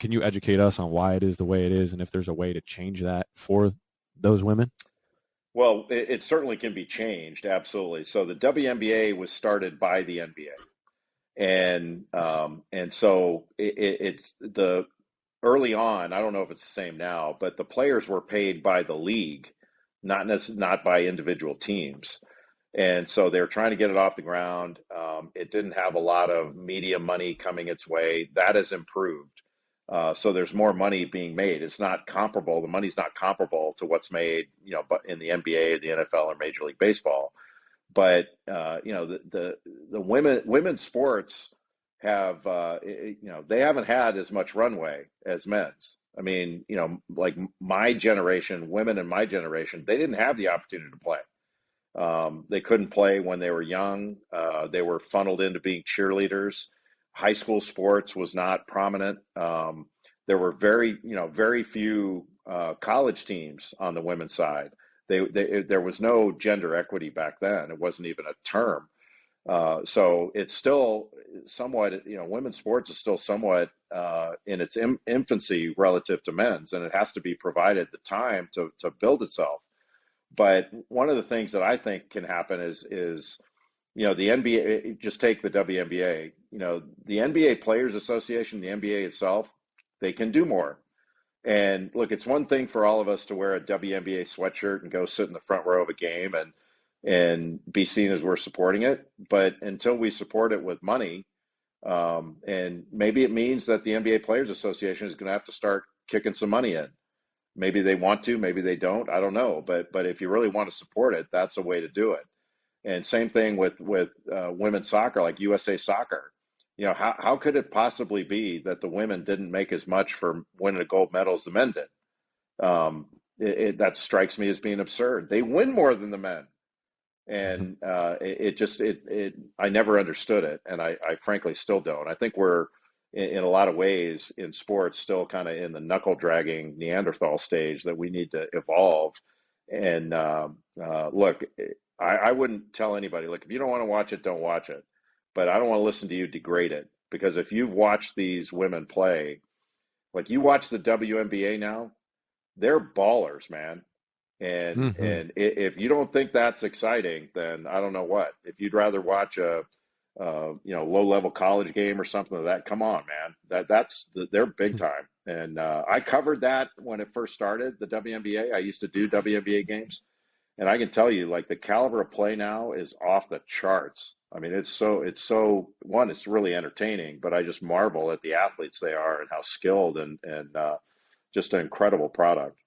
Can you educate us on why it is the way it is, and if there's a way to change that for those women? Well, it certainly can be changed, absolutely. So the WNBA was started by the NBA, and so it's the early on. I don't know if it's the same now, but the players were paid by the league, not by individual teams. And so they're trying to get it off the ground. It didn't have a lot of media money coming its way. That has improved. So there's more money being made. It's not comparable. The money's not comparable to what's made, but in the NBA, the NFL, or Major League Baseball. But the women's sports have they haven't had as much runway as men's. I mean, like my generation, women in my generation, they didn't have the opportunity to play. They couldn't play when they were young. They were funneled into being cheerleaders. High school sports was not prominent. There were very few college teams on the women's side. There was no gender equity back then. It wasn't even a term. So it's still somewhat, women's sports is still somewhat in its infancy relative to men's, and it has to be provided the time to build itself. But one of the things that I think can happen is the NBA. Just take the WNBA. The NBA Players Association, the NBA itself, they can do more. And look, it's one thing for all of us to wear a WNBA sweatshirt and go sit in the front row of a game and be seen as we're supporting it. But until we support it with money, and maybe it means that the NBA Players Association is going to have to start kicking some money in. Maybe they want to, maybe they don't. I don't know. But if you really want to support it, that's a way to do it. And same thing with women's soccer, like USA Soccer. How could it possibly be that the women didn't make as much for winning a gold medal as the men did? That strikes me as being absurd. They win more than the men, and I never understood it, and I frankly still don't. I think we're in a lot of ways in sports still kind of in the knuckle dragging Neanderthal stage that we need to evolve. And look, I wouldn't tell anybody, look, if you don't want to watch it, don't watch it. But I don't want to listen to you degrade it, because if you've watched these women play, like you watch the WNBA now, they're ballers, man. And if you don't think that's exciting, then I don't know what. If you'd rather watch a low level college game or something like that, come on, man. They're big time. And I covered that when it first started, the WNBA. I used to do WNBA games. And I can tell you, like, the caliber of play now is off the charts. I mean, it's really entertaining, but I just marvel at the athletes they are and how skilled and just an incredible product.